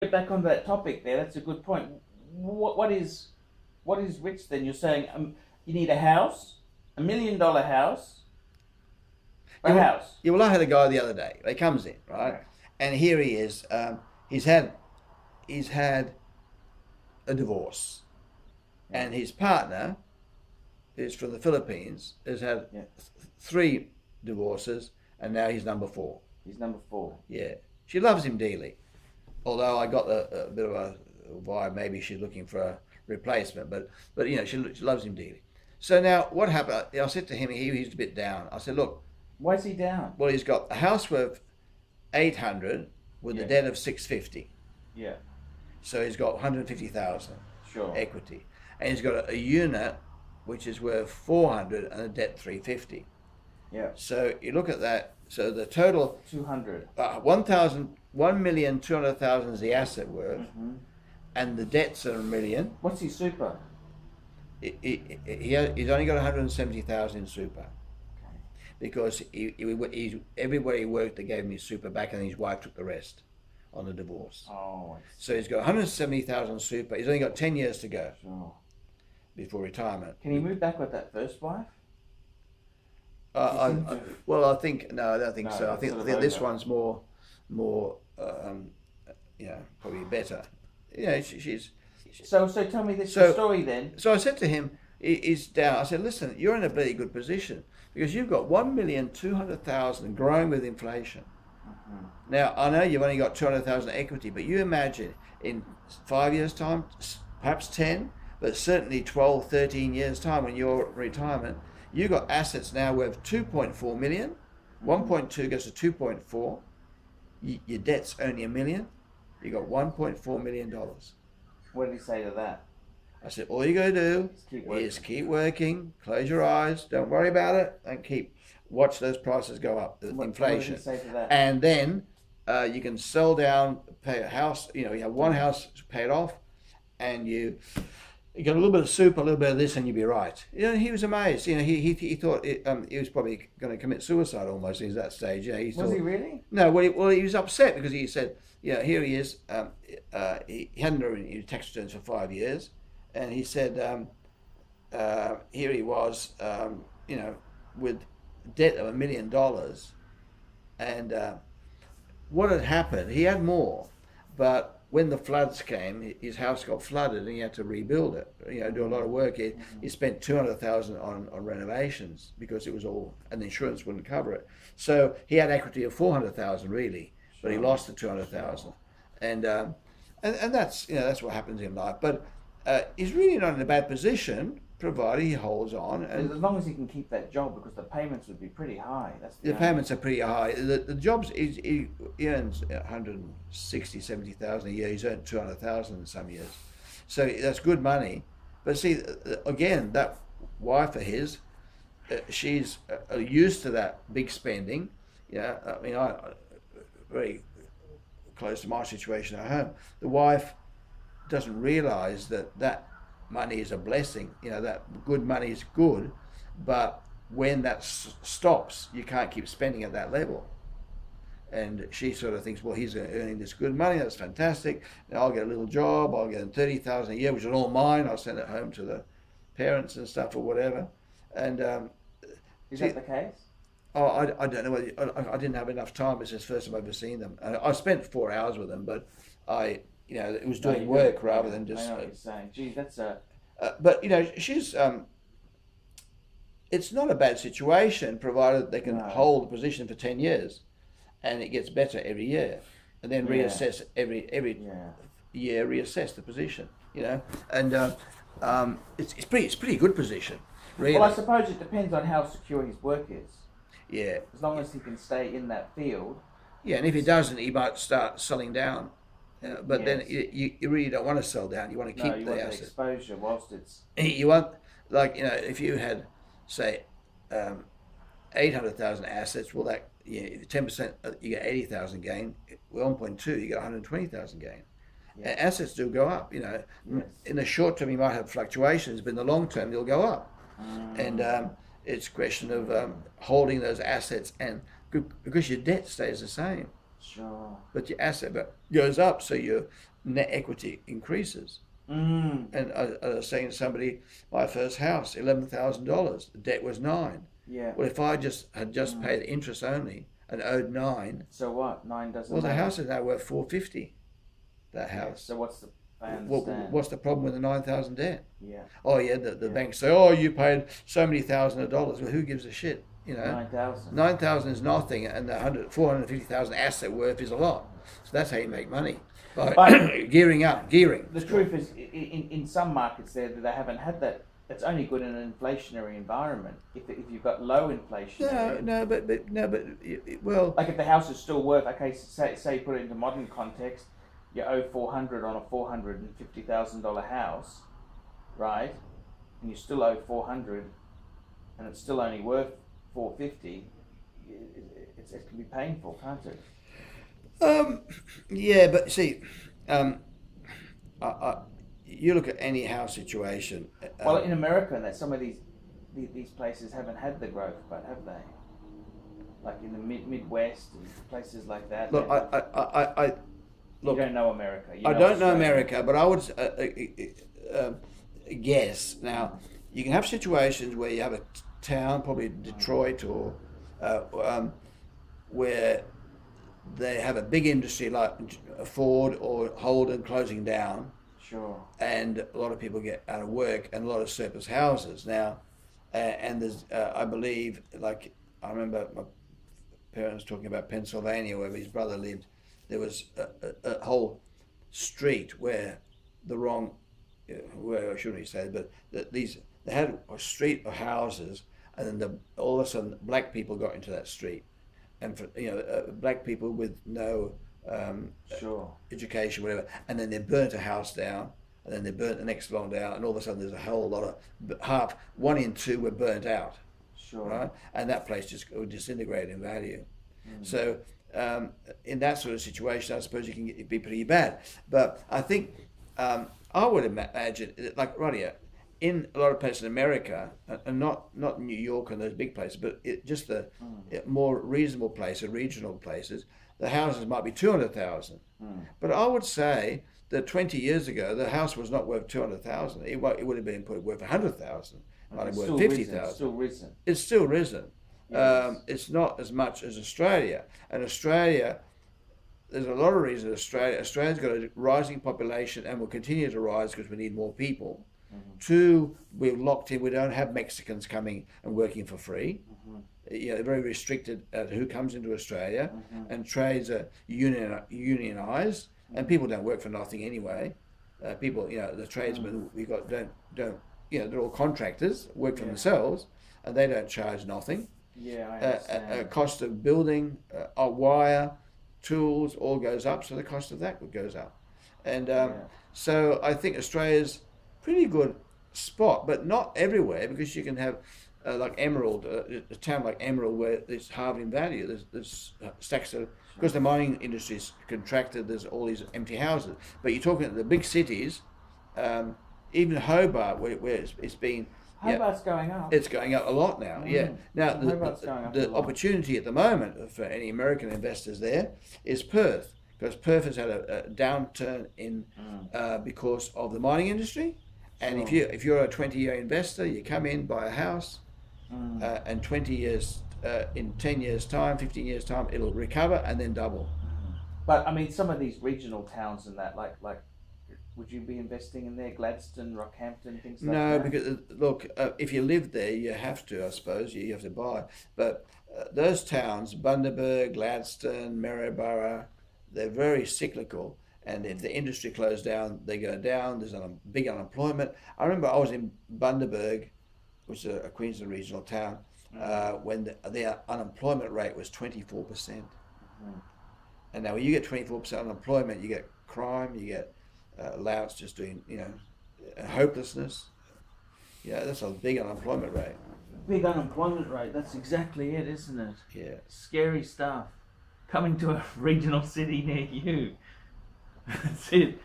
Get back on that topic there. That's a good point. What is rich then? You're saying you need a house, $1 million house, a house. Yeah, well, I had a guy the other day. He comes in, right? And here he is. He's had a divorce, and his partner, who's from the Philippines, has had 3 divorces, and now he's number 4. He's number 4. Yeah, she loves him dearly. Although I got a bit of a vibe, maybe she's looking for a replacement, but you know, she loves him dearly. So now what happened? I said to him, he's a bit down. I said, look, why is he down? well, he's got a house worth 800 with a debt of 650. Yeah. So he's got 150,000 equity, and he's got a unit which is worth 400 and a debt 350. Yeah. So you look at that. So the total 200. 1,200,000 is the asset worth, and the debts are $1 million. What's his super? He's only got 170,000 in super, because everybody he worked, they gave him his super back, and his wife took the rest on the divorce. Oh. So he's got 170,000 super. He's only got 10 years to go before retirement. Can he move back with that first wife? Well, I think no, I don't think so. I think this one's more, probably better. She's. So tell me this story then. So I said to him, he's down. I said, listen, you're in a very good position because you've got 1,200,000 growing with inflation. Now I know you've only got 200,000 equity, but you imagine in 5 years' time, perhaps 10, but certainly 12, 13 years' time when you're in retirement. You've got assets now worth 2.4 million, 1.2 goes to 2.4. Your debt's only $1 million. You got $1.4 million. What did he say to that? I said, all you got to do is keep working, close your eyes, don't worry about it, and watch those prices go up, the inflation. What did he say to that? And then you can sell down, pay a house, you have one house paid off, and you got a little bit of soup, a little bit of this, and you'd be right. He was amazed. He thought he was probably going to commit suicide almost at that stage. Was he really? No. Well, he was upset because he said, here he is. He hadn't renewed tax returns for 5 years, and he said, here he was, with debt of $1 million, and what had happened? He had more, but when the floods came, his house got flooded and he had to rebuild it. Do a lot of work. He spent 200,000 on renovations because it was all, and the insurance wouldn't cover it. So he had equity of 400,000 really, but he lost the 200,000, and that's that's what happens in life. But he's really not in a bad position, provided he holds on. And as long as he can keep that job, because the payments would be pretty high. The payments are pretty high. The jobs, he earns 160, 70,000 a year. He's earned 200,000 in some years. So that's good money. But see, again, that wife of his, she's used to that big spending. I mean, I very close to my situation at home. The wife doesn't realize that money is a blessing. That good money is good, but when that stops, you can't keep spending at that level. And she sort of thinks, well, he's earning this good money, that's fantastic. Now I'll get a little job, I'll get 30,000 a year, which is all mine. I'll send it home to the parents and stuff or whatever. And is that the case? Oh, I don't know. I didn't have enough time. It's the first time I've ever seen them. I spent 4 hours with them, but it was doing work rather than just. I know what you're saying. Gee, that's a. But she's. It's not a bad situation, provided they can hold the position for 10 years, and it gets better every year, and then reassess every year. Reassess the position. And it's pretty good position, really. Well, I suppose it depends on how secure his work is. Yeah. As long as he can stay in that field. Yeah, and if he doesn't, he might start selling down. But then you really don't want to sell down. You want to keep the asset. The exposure whilst it's. You want, if you had, say, 800,000 assets, well, that 10%, you get 80,000 gain. 1.2, you get 120,000 gain. Yeah. Assets do go up. In the short term, you might have fluctuations, but in the long term, they'll go up. And it's a question of holding those assets, and because your debt stays the same. Sure. But your asset goes up, so your net equity increases. Mm. And I was saying to somebody, my first house, $11,000. The debt was $9,000. Yeah. Well, if I had just paid interest only and owed $9,000, so what? 9 doesn't well, the matter. house is now worth $450,000. That house. Yeah, so what's the? I understand. What's the problem with the $9,000 debt? Yeah. Oh yeah, the banks say, oh, you paid so many thousands of dollars. Well, who gives a shit? You know, 9,000. 9,000 is nothing, and the 450,000 asset worth is a lot. So that's how you make money by gearing up. The truth is, in some markets there, they haven't had that. It's only good in an inflationary environment. If you've got low inflation. Well, like if the house is still worth, okay, say you put it into modern context, you owe $400 on a $450,000 house, right? And you still owe $400, and it's still only worth $450. It can be painful, can't it? Yeah, but see, you look at any house situation. Well, in America, and that some of these places haven't had the growth, but have they? Like in the Midwest and places like that. Look, you don't know America. I don't know America, but I would guess. Now, you can have situations where you have a town, probably Detroit, or where they have a big industry like Ford or Holden closing down. Sure. And a lot of people get out of work, and a lot of surplus houses now. And there's, I believe, like I remember my parents talking about Pennsylvania, where his brother lived. There was a whole street where where I shouldn't say, but they had a street of houses, and then all of a sudden black people got into that street, and black people with no sure. education, whatever, and then they burnt a house down, and then they burnt the next one down, and all of a sudden there's a whole lot of one in two were burnt out, sure, right, and that place just disintegrated in value. So in that sort of situation, I suppose it can be pretty bad. But I think I would imagine, like right here, in a lot of places in America, and not New York and those big places, but just the more reasonable places, regional places, the houses might be 200,000. But I would say that 20 years ago, the house was not worth 200,000. It would have been worth 100,000. Might have worth 50,000. It's still risen. It's still risen. Yes. It's not as much as Australia. And Australia, there's a lot of reasons Australia's got a rising population and will continue to rise because we need more people. Two, we're locked in. We don't have Mexicans coming and working for free. They're very restricted at who comes into Australia, and trades are unionized, and people don't work for nothing anyway. People, the tradesmen we got don't, they're all contractors, work for themselves, and they don't charge nothing. Yeah, I understand. Cost of building, wire, tools, all goes up, so the cost of that goes up. And so I think Australia's pretty good spot, but not everywhere, because you can have like Emerald, a town like Emerald, where it's halving value. There's stacks of, because the mining industry's contracted, there's all these empty houses. But you're talking the big cities, even Hobart, where it's been. Hobart's going up. It's going up a lot now. Now the opportunity at the moment for any American investors there is Perth, because Perth has had a downturn in because of the mining industry. And if you're a 20-year investor, you come in, buy a house, and 20 years, in 10 years' time, 15 years' time, it'll recover and then double. But I mean, some of these regional towns and that, like, would you be investing in there, Gladstone, Rockhampton, things like that? No, because look, if you live there, you have to, I suppose, you have to buy. But those towns, Bundaberg, Gladstone, Maryborough, they're very cyclical. And if the industry closed down, they go down. There's big unemployment. I remember I was in Bundaberg, which is a Queensland regional town, when the unemployment rate was 24%. And now when you get 24% unemployment, you get crime, you get louts just doing, hopelessness. That's a big unemployment rate. Big unemployment rate, that's exactly it, isn't it? Yeah. Scary stuff. Coming to a regional city near you. That's it.